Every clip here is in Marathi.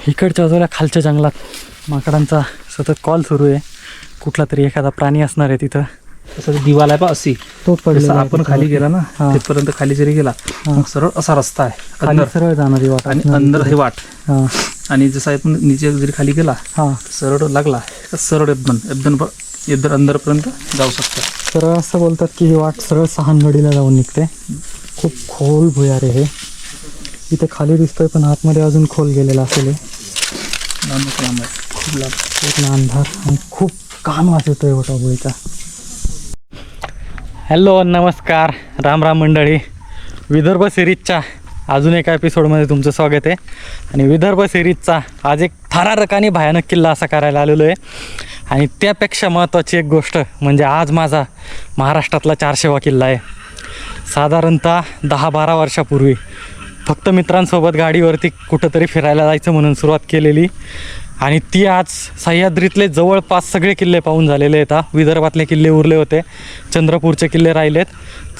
इकडच्या बाजूला खालच्या जंगलात माकडांचा सतत कॉल सुरू आहे. कुठला तरी एखादा प्राणी असणार आहे तिथं. तसं दिवाला आहे बा अशी तोच पडलेला आहे आपण तिथं. खाली गेला ना हा. तिथपर्यंत खाली जरी गेला मग सरळ असा रस्ता आहे खाली अंदर सरळ जाणारी वाट आणि असणार अंदर तिथे. हे वाट हा आणि जसं आपण नीचे जरी खाली गेला हा सरळ लागला तर सरळ एकदम अंदरपर्यंत जाऊ शकतो. सरळ असं बोलतात की ही वाट सरळ सहानगडीला जाऊन निघते. खूप खोल भुयार आहे हे. इथे खाली दिसतोय पण आतमध्ये अजून खोल गेलेला असेल हे. लांब आहे खूप लांब. पूर्ण अंधार आणि खूप कान वास येतोय वटाभोईचा. हॅलो नमस्कार राम राम मंडळी. विदर्भ सिरीजच्या अजून एका एपिसोडमध्ये तुमचं स्वागत आहे. आणि विदर्भ सिरीजचा आज एक थरारक आणि भयानक किल्ला असा करायला आलेलो आहे. आणि त्यापेक्षा महत्त्वाची एक गोष्ट म्हणजे आज माझा महाराष्ट्रातला 400वा किल्ला आहे. साधारणतः 10-12 वर्षापूर्वी फक्त मित्रांसोबत गाडीवरती कुठंतरी फिरायला जायचं म्हणून सुरुवात केलेली आणि ती आज सह्याद्रीतले जवळपास सगळे किल्ले पाहून झालेले आहेत. विदर्भातले किल्ले उरले होते, चंद्रपूरचे किल्ले राहिलेत.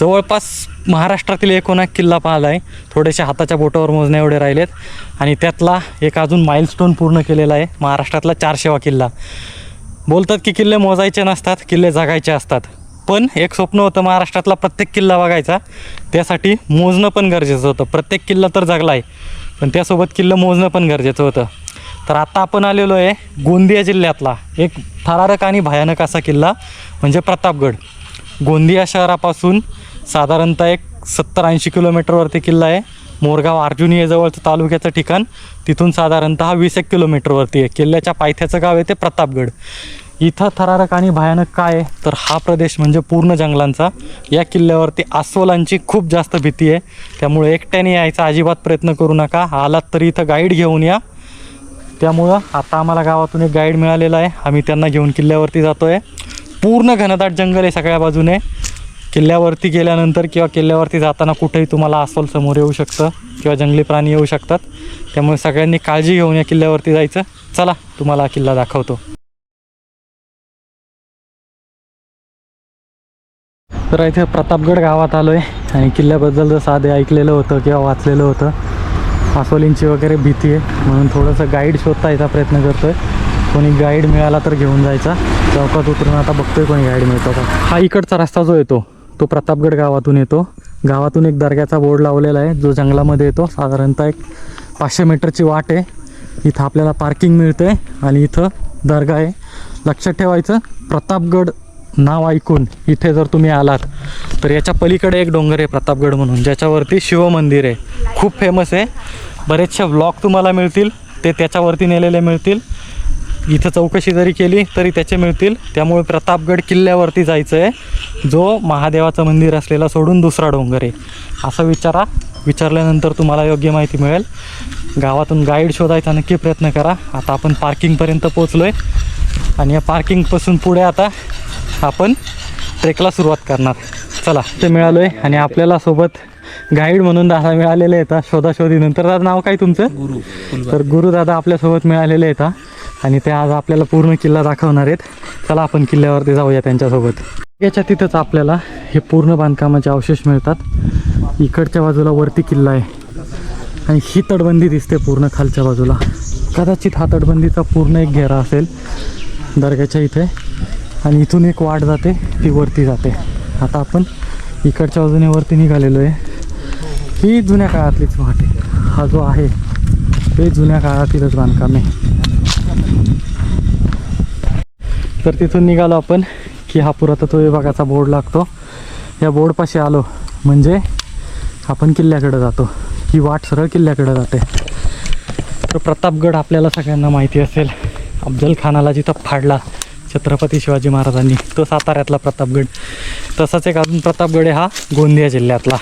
जवळपास महाराष्ट्रातील 19 किल्ला पाहिला आहे. थोडेसे हाताच्या बोटावर मोजण्या एवढे राहिलेत आणि त्यातला एक अजून माइलस्टोन पूर्ण केलेला आहे, महाराष्ट्रातला 400वा किल्ला. बोलतात की किल्ले मोजायचे नसतात, किल्ले जगायचे असतात. पण एक स्वप्न होतं महाराष्ट्रातला प्रत्येक किल्ला बघायचा. त्यासाठी मोजणं पण गरजेचं होतं. प्रत्येक किल्ला तर जगला आहे पण त्यासोबत किल्लं मोजणं पण गरजेचं होतं. तर आता आपण आलेलो आहे गोंदिया जिल्ह्यातला एक थरारक आणि भयानक असा किल्ला म्हणजे प्रतापगड. गोंदिया शहरापासून साधारणतः एक 70-80 किलोमीटरवरती किल्ला आहे. मोरगाव अर्जुनी हे जवळचं तालुक्याचं ठिकाण, तिथून साधारणतः 20 किलोमीटरवरती आहे. किल्ल्याच्या पायथ्याचं गाव आहे ते प्रतापगड. इथं थरारक आणि भयानक काय आहे तर हा प्रदेश म्हणजे पूर्ण जंगलांचा. या किल्ल्यावरती अस्वलांची खूप जास्त भीती आहे, त्यामुळे एकट्याने यायचा अजिबात प्रयत्न करू नका. आलात तरी इथं गाईड घेऊन या. त्यामुळं आता आम्हाला गावातून एक गाईड मिळालेला आहे, आम्ही त्यांना घेऊन किल्ल्यावरती जातो आहे. पूर्ण घनदाट जंगल आहे सगळ्या बाजूने. किल्ल्यावरती गेल्यानंतर किंवा किल्ल्यावरती जाताना कुठेही तुम्हाला अस्वल समोर येऊ शकतं किंवा जंगली प्राणी येऊ शकतात. त्यामुळे सगळ्यांनी काळजी घेऊन या किल्ल्यावरती जायचं. चला तुम्हाला हा किल्ला दाखवतो. तर इथे प्रतापगड गावात आलो आहे आणि किल्ल्याबद्दल जर साधे ऐकलेलं होतं किंवा वाचलेलं होतं, अस्वलींची वगैरे भीती आहे म्हणून थोडंसं गाईड शोधता यायचा प्रयत्न करतो आहे. कोणी गाईड मिळाला तर घेऊन जायचा. चौकात उतरून आता बघतोय कोणी गाईड मिळतो का. हा इकडचा रस्ता जो येतो तो प्रतापगड गावातून येतो. गावातून एक दर्ग्याचा बोर्ड लावलेला आहे जो जंगलामध्ये येतो. साधारणतः एक 500 मीटरची वाट आहे. इथं आपल्याला पार्किंग मिळते आणि इथं दर्गा आहे. लक्षात ठेवायचं, प्रतापगड नाव ऐकून इथे जर तुम्ही आलात तर याच्या पलीकडे एक डोंगर आहे प्रतापगड म्हणून, ज्याच्यावरती शिवमंदिर आहे, खूप फेमस आहे. बरेचसे व्लॉग तुम्हाला मिळतील, ते त्याच्यावरती नेलेले मिळतील. इथं चौकशी जरी केली तरी त्याचे मिळतील. त्यामुळे प्रतापगड किल्ल्यावरती जायचं आहे, जो महादेवाचं मंदिर असलेला सोडून दुसरा डोंगर आहे असं विचारल्यानंतर तुम्हाला योग्य माहिती मिळेल. गावातून गाईड शोधायचा नक्की प्रयत्न करा. आता आपण पार्किंगपर्यंत पोचलो आहे आणि या पार्किंगपासून पुढे आता आपण ट्रेकला सुरुवात करणार. चला ते मिळालो आहे आणि आपल्याला सोबत गाईड म्हणून दादा मिळालेले आहेत शोधाशोधीनंतर. दादा नाव काय तुमचं? गुरु. तर गुरु दादा आपल्यासोबत मिळालेले आहेत आणि ते आज आपल्याला पूर्ण किल्ला दाखवणार आहेत. चला आपण किल्ल्यावरती जाऊया त्यांच्यासोबत. याच्या तिथंच आपल्याला हे पूर्ण बांधकामाचे अवशेष मिळतात. इकडच्या बाजूला वरती किल्ला आहे आणि ही तटबंदी दिसते पूर्ण खालच्या बाजूला. कदाचित हा तटबंदीचा पूर्ण एक घेरा असेल दर्ग्याच्या इथे आणि इथून एक वाट जाते ती वरती जाते. आता आपण इकडच्या बाजूने वरती निघालेलो आहे. ही जुन्या काळातलीच वाट आहे. हा जो आहे ते जुन्या काळातीलच बांधकाम आहे. तर तिथून निघालो आपण की हा पुरातत्व विभागाचा बोर्ड लागतो. या बोर्डपाशी आलो म्हणजे आपण किल्ल्याकडे जातो. ही वाट सरळ किल्ल्याकडे जाते. तर प्रतापगड आपल्याला सगळ्यांना माहिती असेल, अफजल खानाला जिथं फाडला छत्रपती शिवाजी महाराजांनी, तो साताऱ्यातला प्रतापगड. तसाच एक अजून प्रतापगड आहे हा गोंदिया जिल्ह्यातला.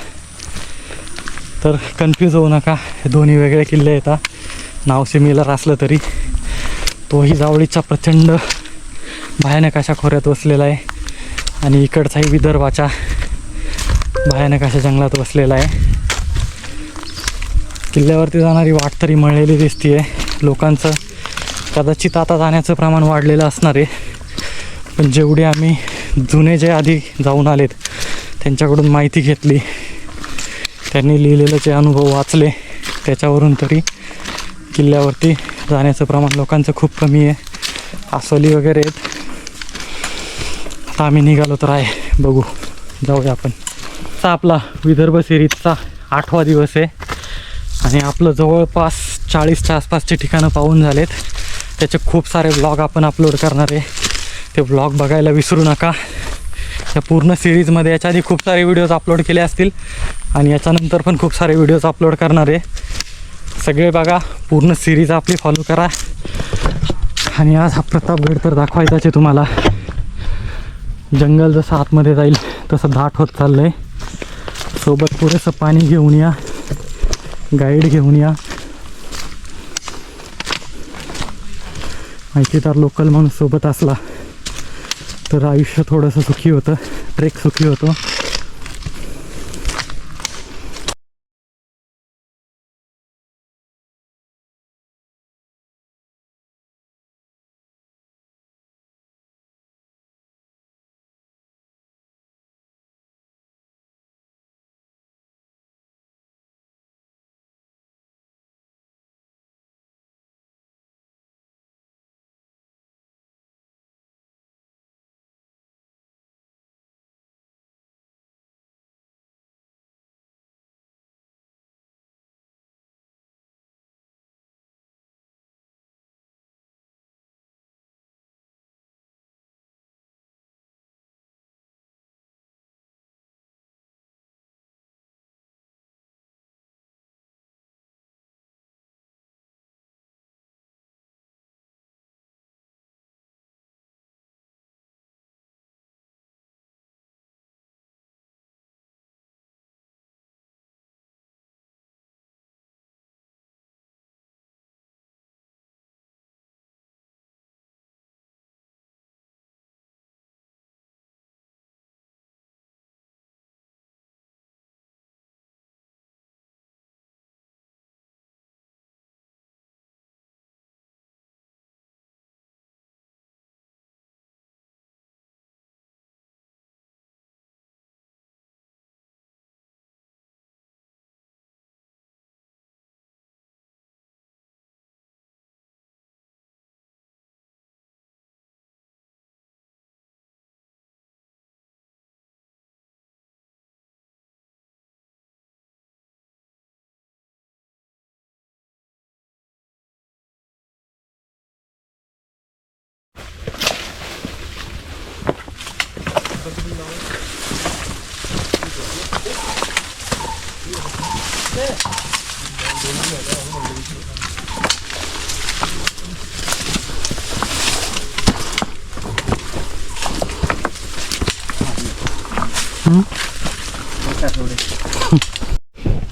तर कन्फ्यूज होऊ नका, हे दोन्ही वेगळे किल्ले येतात. नाव सिमिलर असलं तरी तोही जावळीच्या प्रचंड भयानक अशा खोऱ्यात वसलेला आहे आणि इकडचाही विदर्भाच्या भयानक अशा जंगलात वसलेला आहे. किल्ल्यावरती जाणारी वाट तरी मळलेली दिसते आहे. लोकांचं कदाचित आता जाण्याचं प्रमाण वाढलेलं असणार आहे, पण जेवढे आम्ही जुने जे आधी जाऊन आलेत त्यांच्याकडून माहिती घेतली, त्यांनी लिहिलेले जे अनुभव वाचले, त्याच्यावरून तरी किल्ल्यावरती जाण्याचं प्रमाण लोकांचं खूप कमी आहे. आसोली वगैरे आहेत. आता आम्ही निघालो तर आहे, बघू जाऊया आपण. आता आपला विदर्भ सिरीजचा 8वा दिवस आहे आणि आपलं जवळपास 40च्या आसपासचे ठिकाणं पाहून झालेत. त्याचे खूप सारे व्लॉग आपण अपलोड करणार आहे. ते व्लॉग बघायला विसरू नका. या पूर्ण सिरीजमध्ये याच्या आधी खूप सारे व्हिडिओज अपलोड केले असतील आणि याच्यानंतर पण खूप सारे व्हिडिओज अपलोड करणार आहे. सगळे बघा, पूर्ण सिरीज आपली फॉलो करा. आणि आज हा प्रतापगड तर दाखवायचाच आहे तुम्हाला. जंगल जसं आतमध्ये जाईल तसं दाट होत चाललं आहे. सोबत पुरेसं पाणी घेऊन या, गाईड घेऊन या. माहितीदार लोकल माणूस सोबत असला तर आयुष्य थोडंसं सुखी होतं, ट्रेक सुखी होतो.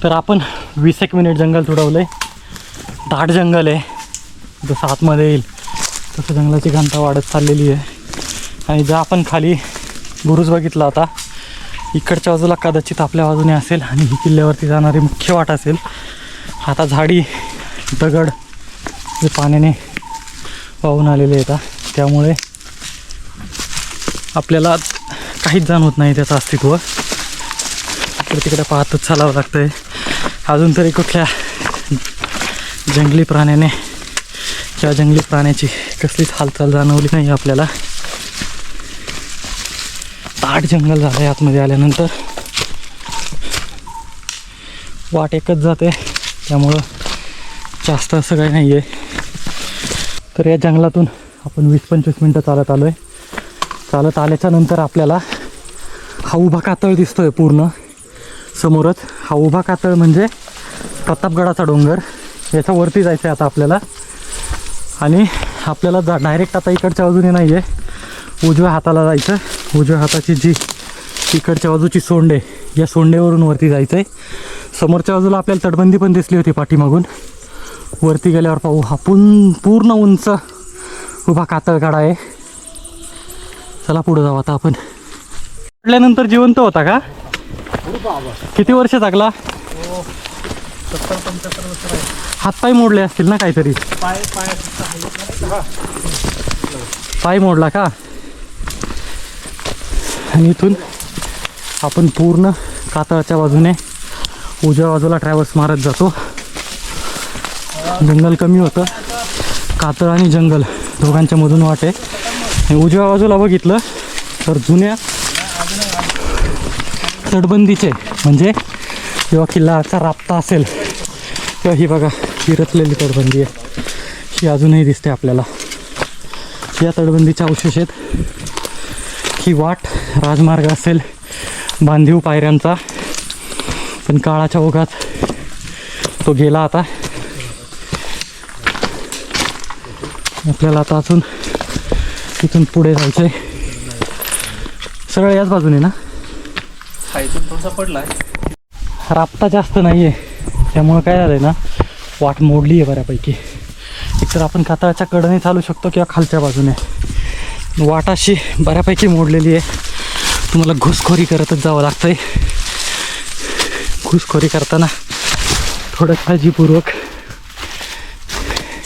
तर आपण 20 मिनिट जंगल तुडवलं आहे. दाट जंगल आहे. जसं आतमध्ये येईल तसं जंगलाची घनता वाढत चाललेली आहे. आणि जर आपण खाली बुरुज बघितला होता, इकडच्या बाजूला कदाचित आपल्या बाजूने असेल आणि ही किल्ल्यावरती जाणारी मुख्य वाट असेल. आता झाडी दगड जे पाण्याने वाहून आलेले येतात, त्यामुळे आपल्याला काहीच जाणवत नाही त्याचं अस्तित्व. इकडे तिकडे पाहतच चालावं लागतं आहे. अजून तरी कुठल्या जंगली प्राण्याने किंवा जंगली प्राण्याची कसलीच हालचाल जाणवली नाही आपल्याला. दाट जंगल झालं आहे. आतमध्ये आल्यानंतर वाट एकच जाते, त्यामुळं जास्त असं काही नाही आहे. तर या जंगलातून आपण 20-25 मिनटं चालत आलो आहे. चालत आल्याच्या नंतर आपल्याला हा उभा कातळ दिसतोय पूर्ण समोरच. हा उभा कातळ म्हणजे प्रतापगडाचा डोंगर. याच्यावरती जायचं आहे आता आपल्याला. आणि आपल्याला डायरेक्ट आता इकडच्या बाजूने नाही आहे, उजव्या हाताला जायचं. उजव्या हाताची जी इकडच्या बाजूची सोंड आहे, या सोंडेवरून वरती जायचं आहे. समोरच्या बाजूला आपल्याला तटबंदी पण दिसली होती पाठीमागून. वरती गेल्यावर पाहू हा पूर्ण उंच उभा कातळकडा आहे. चला पुढे जाऊ आता आपण. पडल्यानंतर जिवंत होता का? किती वर्ष जगला? 70-75 वर्ष आहे. हातपाय मोडले असतील ना काहीतरी? पाय मोडला का? आणि इथून आपण पूर्ण कातळच्या बाजूने उजव्या बाजूला ट्रॅव्हल्स मारत जातो. जंगल कमी होतं कातळ आणि जंगल दोघांच्या मधून वाट आहे. आणि उजव्या बाजूला बघितलं तर जुन्या तटबंदीचे म्हणजे जेव्हा किल्ल्याचा राबता असेल तेव्हा ही बघा ही रचलेली तटबंदी आहे. ही अजूनही दिसते आपल्याला. या तटबंदीचे अवशेष आहेत. ही वाट राजमार्ग असेल बांधीव पायऱ्यांचा, पण काळाच्या ओघात तो गेला. आता आपल्याला आता अजून तिथून पुढे जायचं आहे. सरळ याच बाजूने ना थोडासा पडलाय. राबता जास्त नाही आहे त्यामुळं काय झालं आहे ना, वाट मोडली आहे बऱ्यापैकी. एकतर आपण कातळाच्या कडेने चालू शकतो किंवा खालच्या बाजूने. वाट अशी बऱ्यापैकी मोडलेली आहे. तुम्हाला घुसखोरी करतच जावं लागतं आहे. घुसखोरी करताना थोडं काळजीपूर्वक.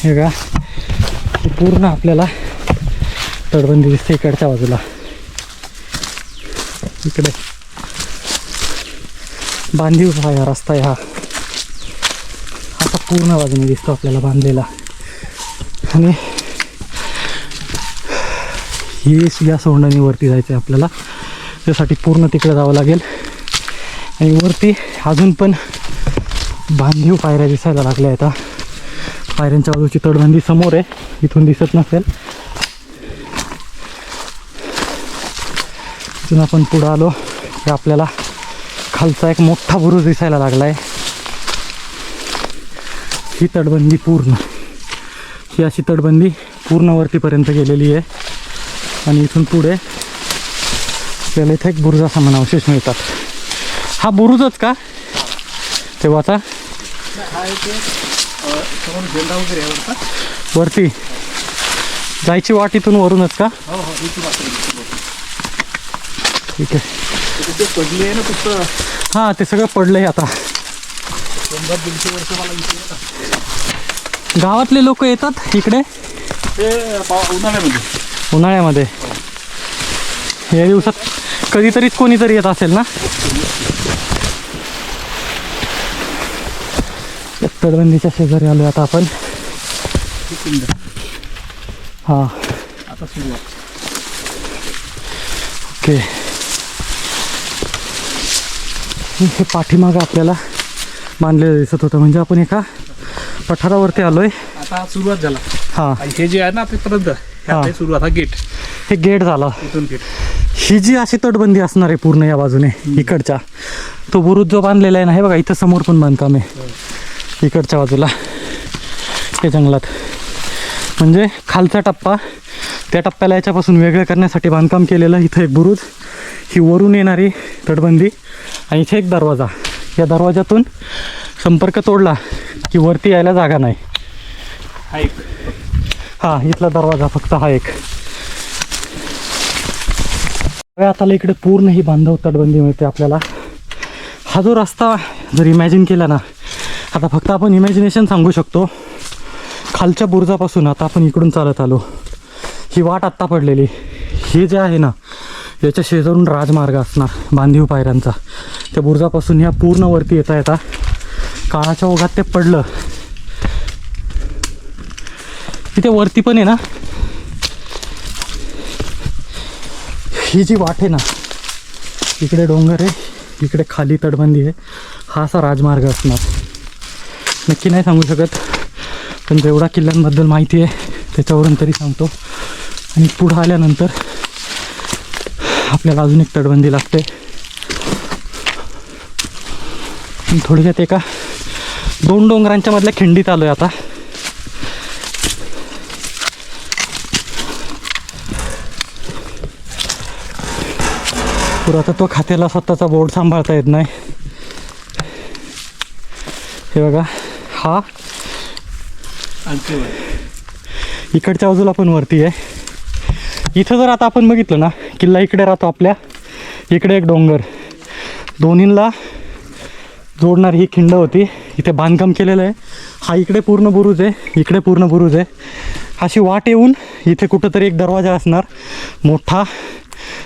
हे का पूर्ण आपल्याला तटबंदी दिसते इकडच्या बाजूला. इकडे बांधीव रस्ता आहे हा. असा पूर्ण बाजूने दिसतो आपल्याला बांधलेला. आणि ही या सोंडाने वरती जायचं आहे आपल्याला. त्यासाठी पूर्ण तिकडे जावं लागेल. आणि वरती अजून पण बांधीव पायऱ्या दिसायला लागल्या आहेत. पायऱ्यांच्या बाजूची तटबंदी समोर आहे, इथून दिसत नसेल. इथून आपण पुढं आलो की आपल्याला खालचा एक मोठा बुरुज दिसायला लागला आहे. ही तटबंदी पूर्ण, ही अशी तटबंदी पूर्ण वरतीपर्यंत गेलेली आहे. आणि इथून पुढे आपल्याला इथे एक बुरुजा समान अवशेष मिळतात. हा बुरुजच का तेव्हाचा? झेंडा वगैरे आहे वरती जायची वाट इथून वरूनच का? ठीक आहे. पडली आहे ना फक्त. हां ते सगळं पडलंय आता. 100-150 वर्ष मला विचारलं. गावातले लोक येतात इकडे ते उन्हाळ्यामध्ये. उन्हाळ्यामध्ये. या दिवसात कधीतरीच कोणीतरी येत असेल ना. तटबंदीच्या शेजारी आलो आता आपण. हां आता सुरुवात. ओके. हे पाठीमागं आपल्याला बांधलेलं दिसत होतं, म्हणजे आपण एका पठारावरती आलोय. आता सुरुवात झाला. हां हे जे आहे ना आतापर्यंत हां. सुरुवात. हा गेट, हे गेट झालं. इथून गेट. ही जी अशी तटबंदी असणार आहे पूर्ण या बाजूने इकडच्या, तो बुरुज जो बांधलेला आहे ना, हे बघा इथं समोर पण बांधकाम आहे इकडच्या बाजूला हे जंगलात. म्हणजे खालचा टप्पा त्या टप्प्याला याच्यापासून वेगळं करण्यासाठी बांधकाम केलेलं. इथं एक बुरुज, ही वरून येणारी तटबंदी आणि इथे एक दरवाजा. या दरवाजातून संपर्क तोडला की वरती यायला जागा नाही. हा एक. हां इथला दरवाजा फक्त हा एक. आता इकडे पूर्ण ही बांधव तटबंदी मिळते आपल्याला. हा जो रस्ता जर इमॅजिन केला ना, आता फक्त आपण इमॅजिनेशन सांगू शकतो. खालच्या बुरुजापासून आता आपण इकडून चालत आलो. ही वाट आत्ता पडलेली, हे जे आहे ना याच्या शेजारून राजमार्ग असणार बांधीव पायऱ्यांचा. त्या बुरुजापासून ह्या पूर्ण वरती येता येता काळाच्या ओघात ते पडलं. इथे वरती पण आहे ना, ही जी वाट आहे ना, इकडे डोंगर आहे, इकडे खाली तटबंदी आहे. हा असा राजमार्ग असणार. नक्की नाही सांगू शकत, पण जेवढा किल्ल्यांबद्दल माहिती आहे त्याच्यावरून तरी सांगतो. आणि पुढं आल्यानंतर आपल्याला अजून एक तटबंदी लागते. थोडक्यात एका 2 डोंगरांच्या मधल्या खिंडीत आलो आहे आता. पुरातत्व खात्याला स्वतःचा बोर्ड सांभाळता येत नाही. हे बघा, हा इकडच्या बाजूला पण वरती आहे. इथं जर आता आपण बघितलं ना, किल्ला इकडे राहतो आपल्या, इकडे एक डोंगर, दोन्हींना जोडणारी ही खिंड होती. इथे बांधकाम केलेलं आहे. हा इकडे पूर्ण बुरुज आहे, इकडे पूर्ण बुरुज आहे. अशी वाट येऊन इथे कुठंतरी एक दरवाजा असणार मोठा.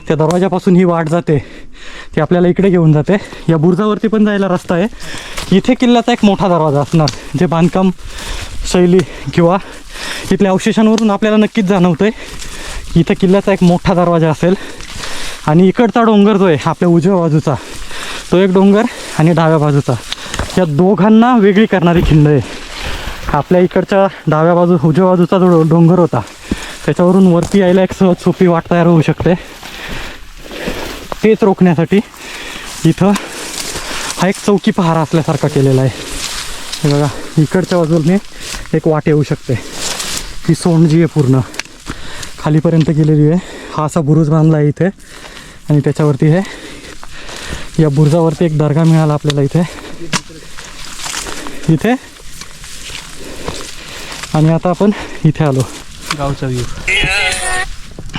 त्या दरवाजापासून ही वाट जाते, ती आपल्याला इकडे घेऊन जाते. या बुरुजावरती पण जायला रस्ता आहे. इथे किल्ल्याचा एक मोठा दरवाजा असणार, जे बांधकाम शैली किंवा इथल्या अवशेषांवरून आपल्याला नक्कीच जाणवतंय इथं किल्ल्याचा एक मोठा दरवाजा असेल आणि इकडचा डोंगर जो आहे आपल्या उजव्या बाजूचा तो एक डोंगर आणि डाव्या बाजूचा या दोघांना वेगळी करणारी खिंड आहे. आपल्या इकडच्या डाव्या बाजू उजव्या बाजूचा जो डोंगर होता त्याच्यावरून वरती यायला एक सहज सोपी वाट तयार होऊ शकते. तेच रोखण्यासाठी इथं हा एक चौकी पहारा असल्यासारखा केलेला आहे. हे बघा इकडच्या बाजूने एक वाट येऊ शकते. ही सोंड जी आहे पूर्ण खालीपर्यंत गेलेली आहे. हा असा बुरुज बांधला आहे इथे आणि त्याच्यावरती हे या बुरुजावरती एक दर्गा मिळाला आपल्याला इथे आणि आता आपण इथे आलो. गावचा व्ह्यू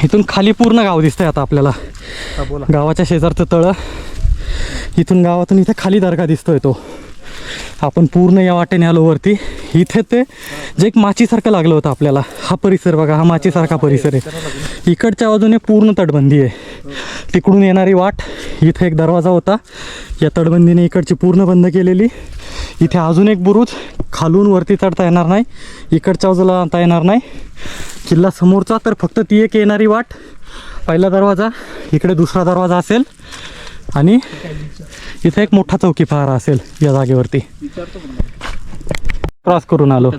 इथून खाली पूर्ण गाव दिसतंय आता आपल्याला. बोला. गावाच्या शेजारचं तळं इथून गावातून इथे खाली दर्गा दिसतोय तो. आपण पूर्ण या वाटेने आलो वरती. इथे ते जे एक माचीसारखं लागलं होतं आपल्याला हा परिसर बघा, हा माचीसारखा परिसर आहे. इकडच्या बाजूने पूर्ण तटबंदी आहे. तिकडून येणारी वाट इथे एक दरवाजा होता या तटबंदीने इकडची पूर्ण बंद केलेली. इथे अजून एक बुरुज खालून वरती चढता येणार नाही, इकडच्या बाजूला आणता येणार नाही. किल्ला समोरचा तर फक्त ती एक येणारी वाट, पहिला दरवाजा, इकडे दुसरा दरवाजा असेल आणि इथे एक मोठा चौकी पहारा असेल या जागेवरती. क्रॉस करून आलो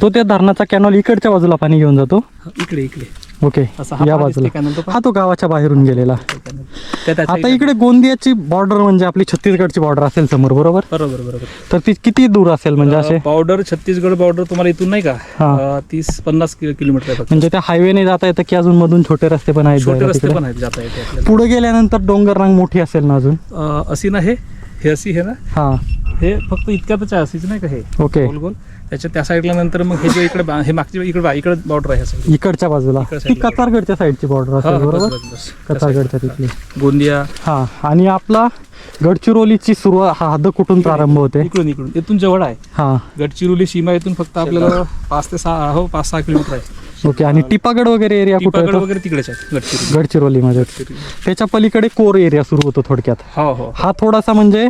तो त्या धरणाचा कॅनॉल इकडच्या बाजूला पाणी घेऊन जातो. इकडे इकडे ओके या बाजूला हा तो गावाच्या बाहेरून गेलेला. आता इकडे गोंदियाची बॉर्डर म्हणजे आपली छत्तीसगडची बॉर्डर असेल समोर, बरोबर? बरोबर बरोबर. तर ती किती दूर असेल म्हणजे असे? बॉर्डर छत्तीसगड बॉर्डर तुम्हाला इथून नाही का 30-50 किलोमीटर आहे. म्हणजे त्या हायवेने जाता येतं की अजून मधून छोटे रस्ते पण आहेत? छोटे रस्ते पण आहेत जाता येते आपल्याला. पुढे गेल्यानंतर डोंगर रांग मोठी असेल ना अजून? अशी ना हे अशी हे ना हा हे फक्त इतक्यातच आहे अशीच नाही का हे ओके गोल गोल त्याच्या त्या साईडला नंतर मग हे जे इकडे हे मागची इकडे बॉर्डर आहे सगळी इकडच्या बाजूला. ती कतारगडच्या साईडची बॉर्डर असेल बरोबर? कतारगडच्या तिथली गोंदिया. हा आणि आपला गडचिरोलीची सुरुवात हा हद्द कुठून प्रारंभ होते? इकडून इथून जवळ आहे. हा गडचिरोली सीमा इथून फक्त आपल्याला 5-6 किलोमीटर आहे. ओके. आणि टिपागड वगैरे एरिया कुठे टिपागड येतो? वगैरे तिकडेच आहे गडचिरोलीमध्ये. त्याच्या पलीकडे कोर एरिया सुरू होतो थोडक्यात. हो हो. हा थोडासा म्हणजे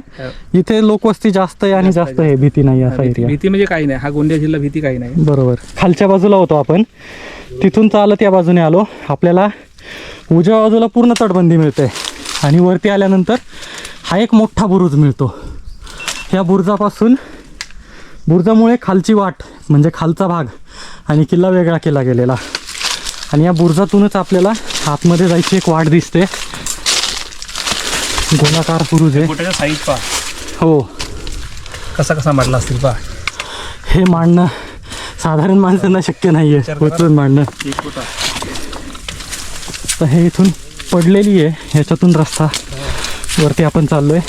इथे लोकवस्ती जास्त आहे आणि जास्त आहे, भीती नाही असा एरिया. भीती म्हणजे काही नाही, हा गोंदिया जिल्हा भीती काही नाही. बरोबर. खालच्या बाजूला होतो आपण, तिथून चालत या बाजूने आलो. आपल्याला उजव्या बाजूला पूर्ण तटबंदी मिळते आणि वरती आल्यानंतर हा एक मोठा बुरुज मिळतो. ह्या बुरुजामुळे खालची वाट म्हणजे खालचा भाग आणि किल्ला वेगळा केला गेलेला. आणि या बुरुजातूनच आपल्याला आतमध्ये जायची एक वाट दिसते. गोलाकार बुरुज आहे. मोठ्याच्या साईज पहा हो, कसा मांडला असतील पहा. हे मांडणं साधारण माणसांना शक्य नाही आहे उचलून मांडणं. तर हे इथून पडलेली आहे, ह्याच्यातून रस्ता वरती आपण चाललोय.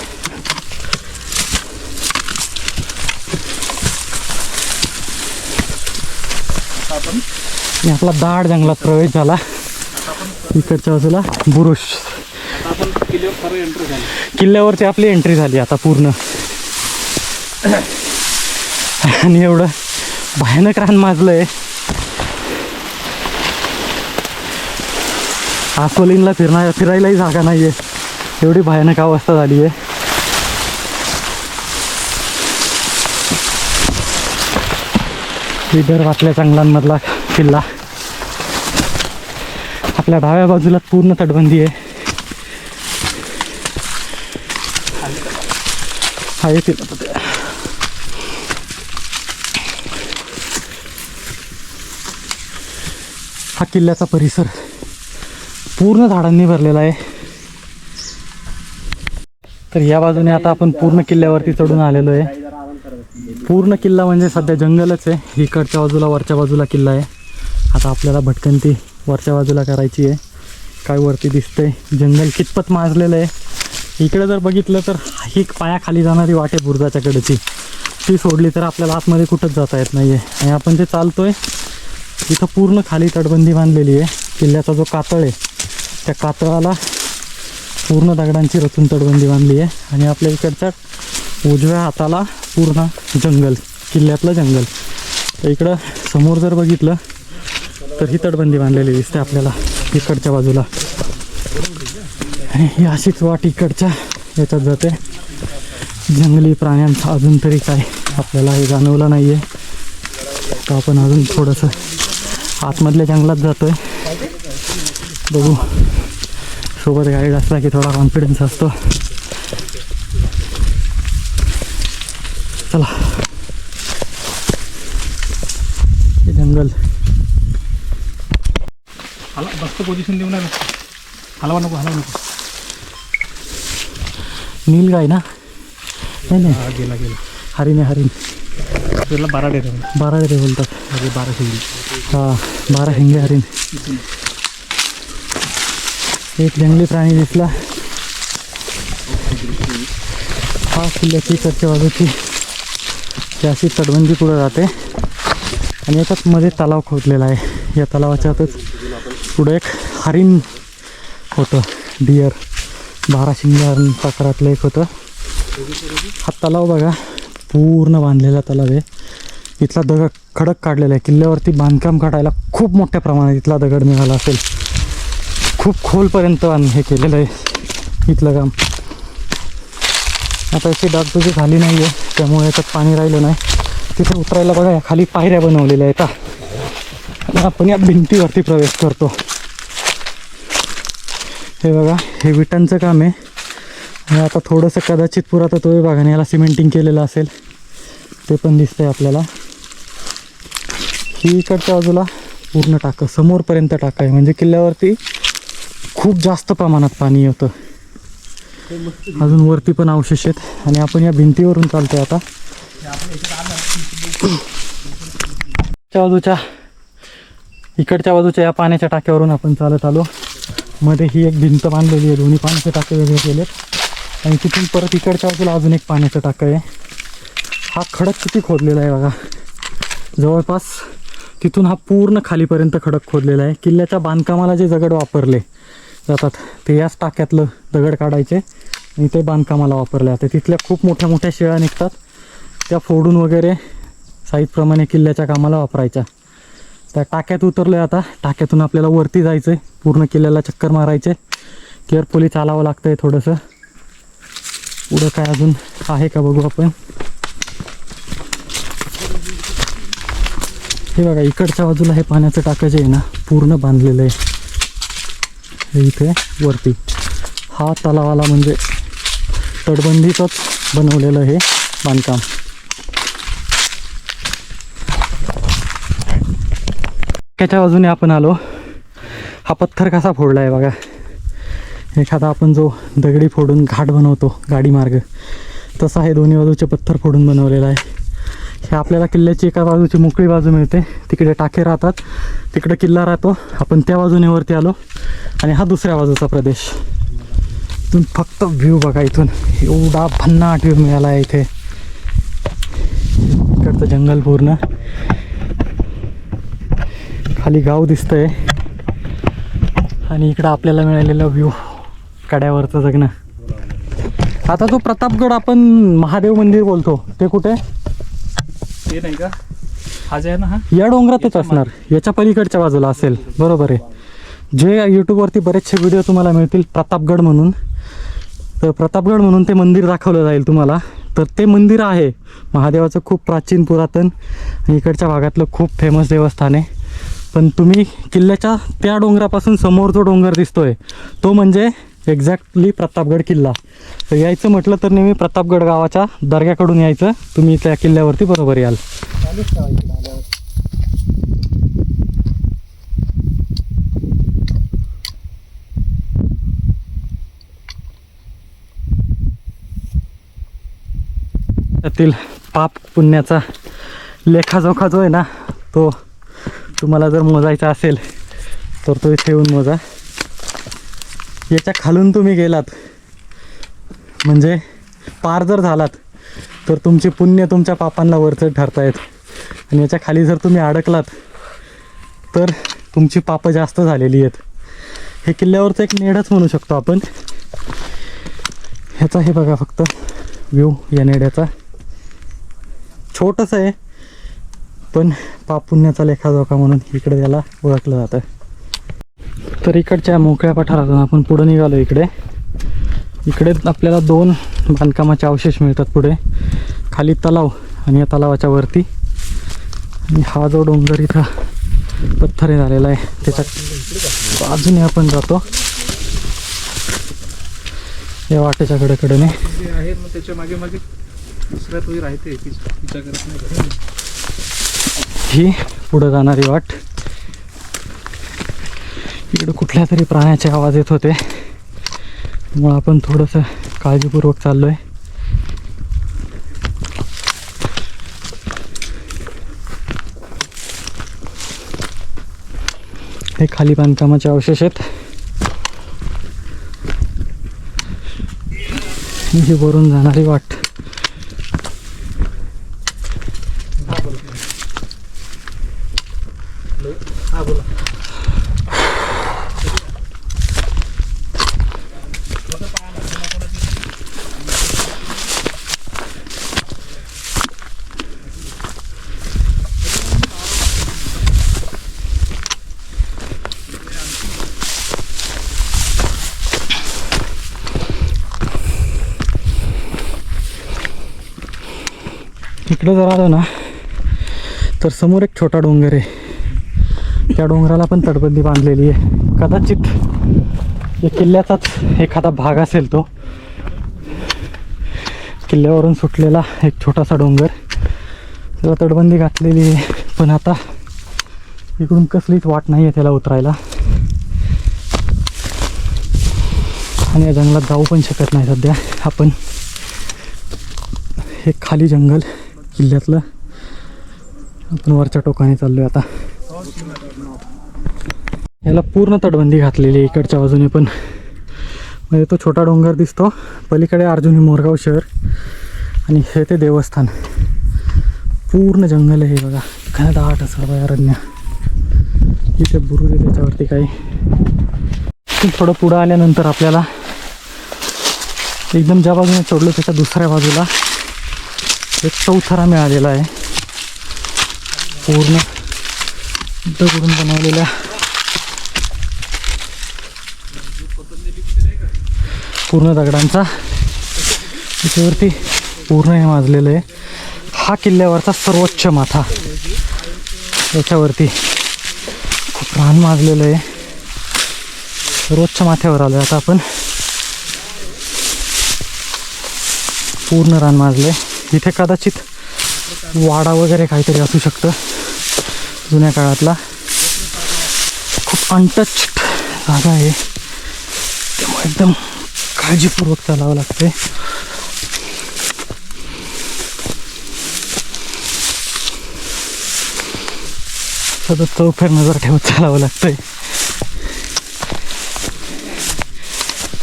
आपला दाट जंगलात प्रवेश झाला. इकडच्या बाजूला बुरुज, किल्ल्यावरती आपली एंट्री झाली आता पूर्ण. आणि एवढं भयानक रान माजलंय. आसोलीनला फिरायलाही जागा नाहीये, एवढी भयानक अवस्था झाली आहे. विदर्भातल्या जंगलांमधला किल्ला. आपल्या डाव्या बाजूला पूर्ण तटबंदी आहे. हा येतील हा किल्ल्याचा परिसर पूर्ण झाडांनी भरलेला आहे. तर या बाजूने आता आपण पूर्ण किल्ल्यावरती चढून आलेलो आहे. पूर्ण किल्ला म्हणजे सध्या जंगलच आहे. इकडच्या बाजूला वरच्या बाजूला किल्ला आहे. आता आपल्याला भटकंती वरच्या बाजूला करायची आहे. काय वरती दिसतंय जंगल कितपत माजलेलं आहे. इकडे जर बघितलं तर ही पायाखाली जाणारी वाट आहे बुरुजाच्या कडेची, ती सोडली तर आपल्याला आतमध्ये कुठंच जाता येत नाही आहे. आणि आपण जे चालतोय इथं पूर्ण खाली तटबंदी बांधलेली आहे. किल्ल्याचा जो कातळ आहे त्या कातळाला पूर्ण दगडांची रचून तटबंदी बांधली आहे. आणि आपल्या इकडच्या उजव्या हाताला पूर्ण जंगल, किल्ल्यातलं जंगल. तर इकडं समोर जर बघितलं तर ही तटबंदी बांधलेली दिसते आपल्याला इकडच्या बाजूला. आणि ही अशीच वाट इकडच्या याच्यात जाते. जंगली प्राण्यांचा अजून तरी काय आपल्याला हे जाणवलं नाही आहे. तर आपण अजून थोडंसं आतमधल्या जंगलात जातोय. बघू, सोबत गाईड असला की थोडा कॉन्फिडन्स असतो. चला, हे जंगल. बसतो पोझिशन देऊ नये. हलवा नको. नील गाय ना? नाही हा गेला हरिण आहे. त्याला 12 डेरे 12 डेरे बोलतात. 12 शिंगी. हा, 12 हिंगे हरिण. एक जंगली प्राणी दिसला. हा किल्ल्याची इकडच्या बाजूची अशी तटबंदी पुढे जाते आणि याच्यात मध्ये तलाव खोदलेला आहे. या तलावाच्या आतच पुढे एक हरिण होतं, डिअर. 12 शिंगे हरिण प्रकारातलं एक होतं. हा तलाव बघा, पूर्ण बांधलेला तलाव आहे. इथला दगड खडक काढलेला आहे. किल्ल्यावरती बांधकाम काढायला खूप मोठ्या प्रमाणात इथला दगड निघाला असेल. खूप खोलपर्यंत हे केलेलं आहे इथलं काम. आता याची डागडुजी झाली नाही आहे, त्यामुळे याच्यात पाणी राहिलं नाही. तिथे उतरायला बघा, खाली पायऱ्या बनवलेल्या आहेत. आणि आपण या भिंतीवरती प्रवेश करतो. हे बघा, हे विटांचं काम आहे. आणि आता थोडंसं कदाचित पुरातत्व विभागाने याला सिमेंटिंग केलेलं असेल, ते पण दिसतंय आपल्याला. ही इकडच्या बाजूला पूर्ण टाकं, समोरपर्यंत टाका आहे. म्हणजे किल्ल्यावरती खूप जास्त प्रमाणात पाणी होतं. अजून वरती पण अवशेष आहेत. आणि आपण या भिंतीवरून चालतोय आता. इकडच्या बाजूच्या या पाण्याच्या टाक्यावरून आपण चालत आलो. मध्ये ही एक भिंत बांधलेली आहे, दोन्ही पाण्याचे टाके वेगळे केलेत. आणि तिथून परत इकडच्या बाजूला अजून एक पाण्याचं टाकं आहे. हा खडक किती खोदलेला आहे बघा, जवळपास तिथून हा पूर्ण खालीपर्यंत खडक खोदलेला आहे. किल्ल्याच्या बांधकामाला जे दगड वापरले जातात ते याच टाक्यातलं दगड काढायचे आणि ते बांधकामाला वापरले जाते. तिथल्या खूप मोठ्या मोठ्या शिळा निघतात, त्या फोडून वगैरे साईजप्रमाणे किल्ल्याच्या कामाला वापरायच्या. त्या टाक्यात उतरले. आता टाक्यातून आपल्याला वरती जायचं आहे, पूर्ण किल्ल्याला चक्कर मारायचे. केअरफुली चालावं लागतं आहे थोडंसं. पुढं काय अजून आहे का बघू आपण. हे बघा, इकडच्या बाजूला हे पाण्याचं टाकं जे आहे ना, पूर्ण बांधलेलं आहे. हे इथे वरती हा तलावाला म्हणजे तटबंदीचंच बनवलेलं हे बांधकाम. त्याच्या बाजूने आपण आलो. हा पत्थर कसा फोडला आहे बघा. एखादा आपण जो दगडी फोडून घाट बनवतो गाडी मार्ग, तसा हे दोन्ही बाजूचे पत्थर फोडून बनवलेला आहे. हे आपल्याला किल्ल्याची एका बाजूची मोकळी बाजू मिळते, तिकडे टाके राहतात, तिकडे किल्ला राहतो. आपण त्या बाजूने वरती आलो आणि हा दुसऱ्या बाजूचा प्रदेश. इथून फक्त व्ह्यू बघा, इथून एवढा भन्नाट व्ह्यू मिळाला आहे. इथे इकडचं जंगल पूर्ण, खाली गाव दिसतंय आणि इकडं आपल्याला मिळालेलं व्ह्यू कड्यावरचं जगणं. आता जो प्रतापगड आपण महादेव मंदिर बोलतो ते कुठे? ते नाही का, हा जे आहे ना, हा या डोंगरातच असणार, याच्या पलीकडच्या बाजूला असेल. बरोबर आहे. जे यूट्यूबवरती बरेचसे व्हिडिओ तुम्हाला मिळतील प्रतापगड म्हणून, तर प्रतापगड म्हणून ते मंदिर दाखवलं जाईल तुम्हाला. तर ते मंदिर आहे महादेवाचं, खूप प्राचीन पुरातन आणि इकडच्या भागातलं खूप फेमस देवस्थान आहे. पण तुम्ही किल्ल्याच्या त्या डोंगरापासून समोर जो डोंगर दिसतोय तो म्हणजे एक्झॅक्टली प्रतापगड किल्ला. तर यायचं म्हटलं तर नेहमी प्रतापगड गावाच्या दर्ग्याकडून यायचं, तुम्ही त्या किल्ल्यावरती बरोबर याल. त्यातील पाप पुण्याचा लेखाजोखा जो आहे ना, तो तुम्हाला जर मोजायचा असेल तर तो इथे येऊन मोजा. याच्या खालून तुम्ही गेलात म्हणजे पार जर झालात तर तुमची पुण्य तुमच्या पापांना वरचढ ठरतायत. आणि याच्या खाली जर तुम्ही अडकलात तर तुमची पापं जास्त झालेली आहेत. हे किल्ल्यावरचं एक नेडच म्हणू शकतो आपण. ह्याचा हे बघा फक्त व्ह्यू या नेड्याचा. छोटंसं आहे पण पाप पुण्याचा लेखाजोखा म्हणून इकडे त्याला ओळखलं जातं. तर इकडच्या मोकळ्या पठारातून आपण पुढे निघालो. इकडे आपल्याला 2 बांधकामाचे अवशेष मिळतात. पुढे खाली तलाव आणि या तलावाच्या वरती, आणि हा जो डोंगर इथं पत्थर झालेला आहे. त्याच्या बाजूने आपण जातो या वाटेच्या कडेने. ते आहे मग त्याच्या मागे मागे दुसऱ्यात वगैरे आहे ते विचार करत नाही. ही पुढं जाणारी वाट. इकडं कुठल्या तरी प्राण्याचे आवाज येत होते, मग आपण थोडंसं काळजीपूर्वक चाललोय. हे खाली बांधकामाचे अवशेष आहेत. ही वरून जाणारी वाट. हा बोला. इकडे जर आलो ना तर समोर एक छोटा डोंगर आहे. त्या डोंगराला पण तटबंदी बांधलेली आहे. कदाचित या किल्ल्याचाच एखादा भाग असेल तो. किल्ल्यावरून सुटलेला एक छोटासा डोंगर, त्याला तटबंदी घातलेली आहे. पण आता इकडून कसलीच वाट नाही आहे त्याला उतरायला, आणि या जंगलात जाऊ पण शकत नाही सध्या आपण. हे खाली जंगल किल्ल्यातलं, आपण वरच्या टोकाने चाललोय आता. याला पूर्ण तटबंदी घातलेली आहे इकडच्या बाजूने पण. म्हणजे तो छोटा डोंगर दिसतो, पलीकडे अर्जुनी मोरगाव शहर, आणि हे ते देवस्थान. पूर्ण जंगल आहे हे बघा, काय दाट असं अभयारण्य. इथे बुरुज आहे त्याच्यावरती काही. थोडं पुढं आल्यानंतर आपल्याला एकदम ज्या बाजूने चढलो त्याच्या दुसऱ्या बाजूला एक चौथरा मिळालेला आहे. पूर्ण दगडून बनवलेल्या, पूर्ण दगडांचा त्याच्यावरती पूर्ण हे माजलेलं आहे. हा किल्ल्यावरचा सर्वोच्च माथा. याच्यावरती खूप रान माजलेलं आहे. सर्वोच्च माथ्यावर आलो आता आपण. पूर्ण रान माजले. इथे कदाचित वाडा वगैरे काहीतरी असू शकतं जुन्या काळातला. खूप अनटच्ड जागा आहे, त्यामुळे एकदम काळजीपूर्वक चालावं लागते. सतत चौफेर नजर ठेवत चालावं लागतंय.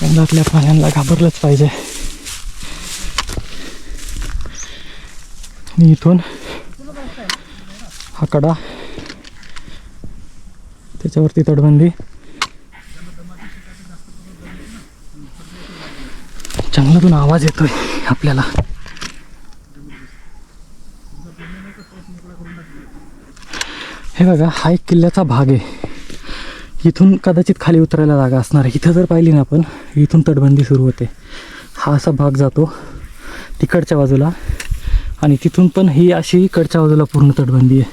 जंगलातल्या प्राण्यांना घाबरलंच पाहिजे. आणि इथून हा कडा, त्याच्यावरती तटबंदी. जंगलातून आवाज येतोय आपल्याला. हे बघा, हा एक किल्ल्याचा भाग आहे. इथून कदाचित खाली उतरायला जागा असणार आहे. इथं जर पाहिली ना आपण, इथून तटबंदी सुरू होते. हा असा भाग जातो तिकडच्या बाजूला, आणि तिथून पण ही अशी इकडच्या बाजूला पूर्ण तटबंदी आहे.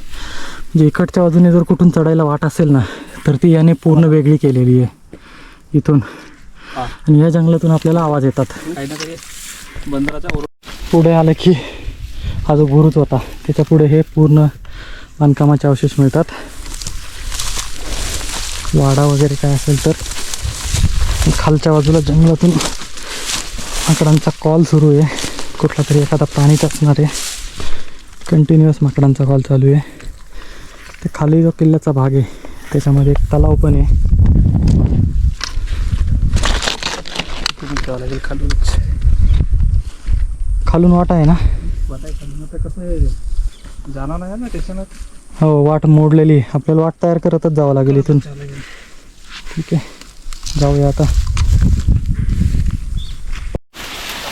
म्हणजे इकडच्या बाजूने जर कुठून चढायला वाट असेल ना, तर ती याने पूर्ण वेगळी केलेली आहे इथून. आणि या जंगलातून आपल्याला आवाज येतात. बंदराच्या पुढे आलं की हा जो बुरुज होता त्याच्या पुढे हे पूर्ण बांधकामाचे अवशेष मिळतात. वाडा वगैरे काय असेल तर. खालच्या बाजूला जंगलातून माकडांचा कॉल सुरू आहे. कुठला तरी एखादा प्राणीच असणार आहे. कंटिन्युअस माकडांचा कॉल चालू आहे. ते खाली जो किल्ल्याचा भाग आहे त्याच्यामध्ये एक तलाव पण आहे. लागेल खालूनच. खालून वाट आहे ना. कसं आहे, जाणार नाही ना त्याच्यानं. हो, वाट मोडलेली. आपल्याला वाट तयार करतच जावं लागेल इथून. ठीक आहे, जाऊया आता.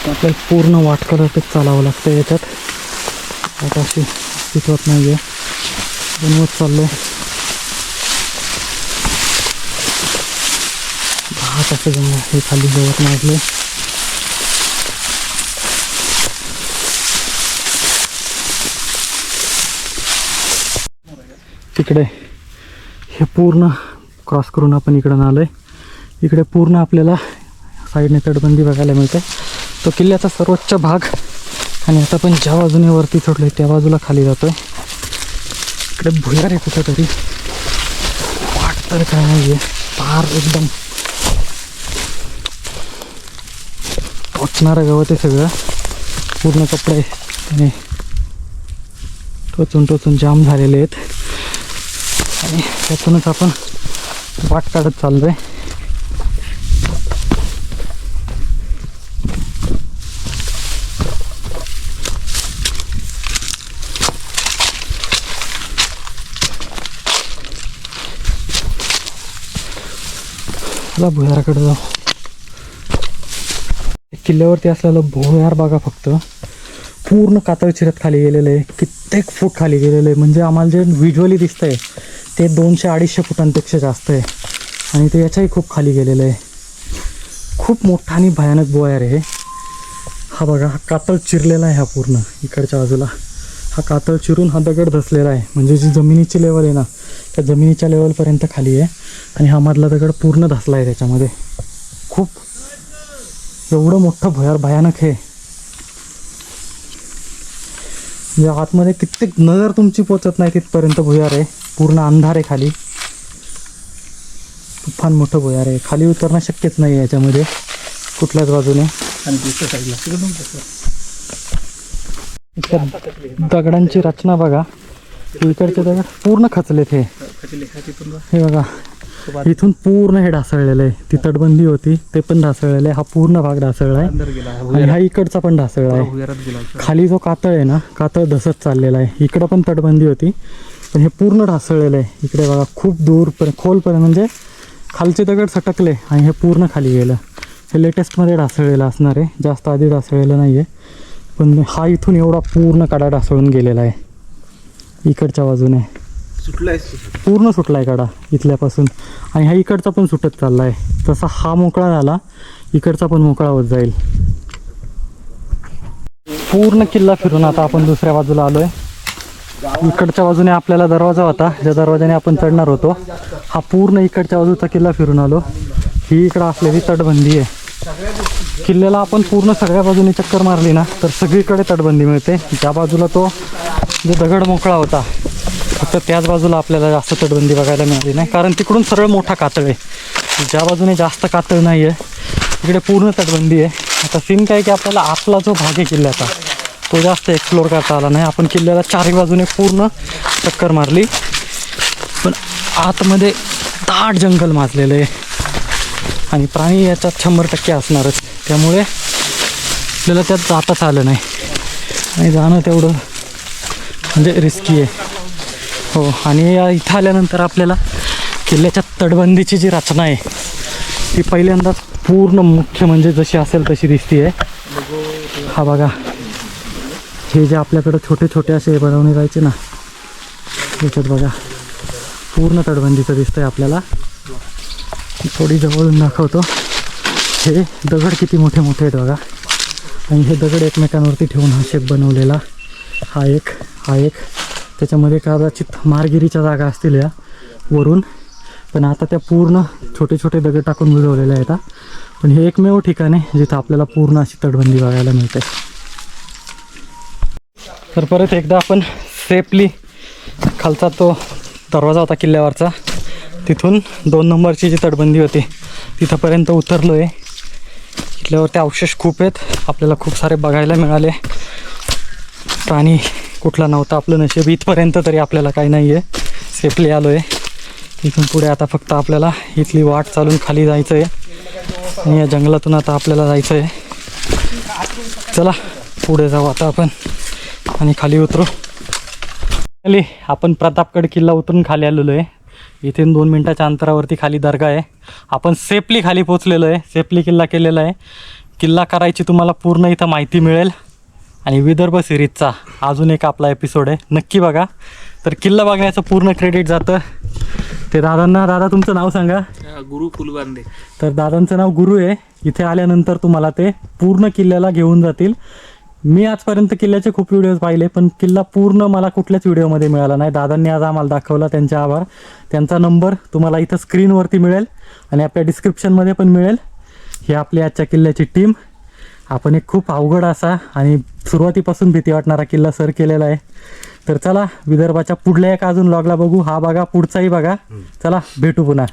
आपल्याला पूर्ण वाट करतच चालावं लागतं याच्यात. आता अशी शिकवत नाही आहे, बनवत चाललो आहे. 10 तास जंगल हे खाली गवत माजले. तिकडे हे पूर्ण क्रॉस करून आपण इकडं आलो आहे. इकडे पूर्ण आपल्याला साईडने तटबंदी बघायला मिळते. तो किल्ल्याचा सर्वोच्च भाग. आणि आता आपण ज्या बाजूने वरती चढलो आहे त्या बाजूला खाली जातो आहे. इकडे भुयार आहे कुठंतरी, वाट तर काय नाही आहे, पार एकदम टोचणारं गवत आहे सगळं. पूर्ण कपडे आणि टोचून जाम झालेले आहेत. आणि त्यातूनच आपण वाट काढत चाललो आहे. चला भुयाराकडे जाऊ. किल्ल्यावरती असलेलं भुयार बघा फक्त, पूर्ण कातळ चिरत खाली गेलेलं आहे. कित्येक फूट खाली गेलेलं आहे. म्हणजे आम्हाला जे व्हिज्युअली दिसतं आहे ते 200-250 फुटांपेक्षा जास्त आहे. आणि ते याच्याही खूप खाली गेलेलं आहे. खूप मोठा आणि भयानक भुयार आहे. हा बघा, हा कातळ चिरलेला आहे. हा पूर्ण इकडच्या बाजूला हा कातळ चिरून हा दगड धसलेला आहे. म्हणजे जी जमिनीची लेवल आहे ना, त्या जमिनीच्या लेवलपर्यंत खाली आहे. आणि हा मधला दगड पूर्ण धसला आहे त्याच्यामध्ये. खूप एवढं मोठं भुयार भयानक आहे. म्हणजे आतमध्ये कित्येक नजर तुमची पोचत नाही तिथपर्यंत भुयार आहे. पूर्ण अंधार आहे खाली. तुफान मोठं भुयार आहे. खाली उतरणं शक्यच नाही आहे याच्यामध्ये कुठल्याच बाजूने. आणि दुसऱ्या साईडला तिकडून इथल्या दगडांची रचना बघा. इकडचे दगड पूर्ण खचलेत. हे बघा, इथून पूर्ण हे ढासळलेलं आहे. ती तटबंदी होती ते पण ढासळलेलं आहे. हा पूर्ण भाग ढासळला आहे. अंदर गेला आणि हा इकडचा पण ढासळला आहे. भुयारात गेला. खाली जो कातळ आहे ना, कातळ धसत चाललेला आहे. इकडं पण तटबंदी होती पण हे पूर्ण ढासळलेलं आहे. इकडे बघा, खूप दूरपर्यंत खोलपर्यंत, म्हणजे खालचे दगड सटकले आणि हे पूर्ण खाली गेलं. हे लेटेस्टमध्ये ढासळलेलं असणार आहे, जास्त आधी ढासळलेलं नाही आहे. पण हा इथून एवढा पूर्ण कडा ढासळून गेलेला आहे. इकडच्या बाजूने पूर्ण सुटला आहे कडा इथल्यापासून. आणि हा इकडचा पण सुटत चालला आहे. तसा हा मोकळा झाला, इकडचा पण मोकळा होत जाईल. पूर्ण किल्ला फिरून आता आपण दुसऱ्या बाजूला आलो आहे. इकडच्या बाजूने आपल्याला दरवाजा होता, ज्या दरवाजाने आपण चढणार होतो. हा पूर्ण इकडच्या बाजूचा किल्ला फिरून आलो. ही इकडं असलेली तटबंदी आहे. किल्ल्याला आपण पूर्ण सगळ्या बाजूने चक्कर मारली ना तर सगळीकडे तटबंदी मिळते. त्या बाजूला तो जो दगड मोकळा होता फक्त त्याच बाजूला आपल्याला जास्त तटबंदी बघायला मिळाली नाही, कारण तिकडून सरळ मोठा कातळ आहे. ज्या बाजूने जास्त कातळ नाही आहे तिकडे पूर्ण तटबंदी आहे. आता सीन काय की आपल्याला आतला जो भाग आहे किल्ल्याचा तो जास्त एक्सप्लोअर करता आला नाही. आपण किल्ल्याला चारही बाजूने पूर्ण चक्कर मारली, पण आतमध्ये दाट जंगल माजलेलं आहे आणि प्राणी याच्यात 100% असणारच. त्यामुळे आपल्याला त्यात जाताच आलं नाही आणि जाणं तेवढं म्हणजे रिस्की आहे. हो, आणि इथं आल्यानंतर आपल्याला किल्ल्याच्या तटबंदीची जी रचना आहे ती पहिल्यांदाच पूर्ण मुख्य म्हणजे जशी असेल तशी दिसते आहे. हा बघा, हे जे आपल्याकडं छोटे छोटे असे बनवणे जायचे ना, त्याच्यात बघा पूर्ण तटबंदीचं दिसतंय आपल्याला. थोडी जवळून दाखवतो. हे दगड किती मोठे मोठे आहेत बघा. आणि हे दगड एकमेकांवरती ठेवून हा शेप बनवलेला. हा एक त्याच्यामध्ये कदाचित मारगिरीच्या जागा असतील या वरून, पण आता त्या पूर्ण छोटे छोटे दगड टाकून बुजवलेले आहेत. पण हे एकमेव ठिकाण आहे जिथं आपल्याला पूर्ण अशी तटबंदी बघायला मिळते. तर परत एकदा आपण सेफली खालचा तो दरवाजा होता किल्ल्यावरचा, तिथून 2 नंबरची जी तटबंदी होती तिथंपर्यंत उतरलो आहे. किल्ल्यावरती अवशेष खूप आहेत, आपल्याला खूप सारे बघायला मिळाले. प्राणी कुठला नव्हता, आपलं नशीब इथपर्यंत तरी आपल्याला काही नाही आहे. सेफली आलो आहे. इथून पुढे आता फक्त आपल्याला इथली वाट चालून खाली जायचं आहे आणि या जंगलातून आता आपल्याला जायचं आहे. चला पुढे जाऊ आता आपण आणि खाली उतरू. आपण प्रतापगड किल्ला उतरून खाली आलेलो आहे. इथून 2 मिनटाच्या अंतरावरती खाली दर्गा आहे. आपण सेफली खाली पोचलेलो आहे, सेफली किल्ला केलेला आहे. किल्ला करायची तुम्हाला पूर्ण इथं माहिती मिळेल आणि विदर्भ सिरीजचा अजून एक आपला एपिसोड आहे, नक्की बघा. तर किल्ला बघण्याचं पूर्ण क्रेडिट जातं ते दादांना. दादा तुमचं नाव सांगा. गुरु फुलबांदे. तर दादांचं नाव गुरु आहे. इथे आल्यानंतर तुम्हाला ते पूर्ण किल्ल्याला घेऊन जातील. मी आजपर्यंत किल्ल्याचे खूप व्हिडिओज पाहिले, पण किल्ला पूर्ण मला कुठल्याच व्हिडिओमध्ये मिळाला नाही. दादांनी आज आम्हाला दाखवला, त्यांचे आभार. त्यांचा नंबर तुम्हाला इथं स्क्रीनवरती मिळेल आणि आपल्या डिस्क्रिप्शनमध्ये पण मिळेल. ही आपली आजच्या किल्ल्याची टीम. आपण एक खूप अवघड असा आणि सुरुवातीपासून भीती वाटणारा किल्ला सर केलेला आहे. तर चला विदर्भाच्या पुढल्या एक अजून लॉगला बघू. हा बघा, पुढचाही बघा. चला भेटू पुन्हा.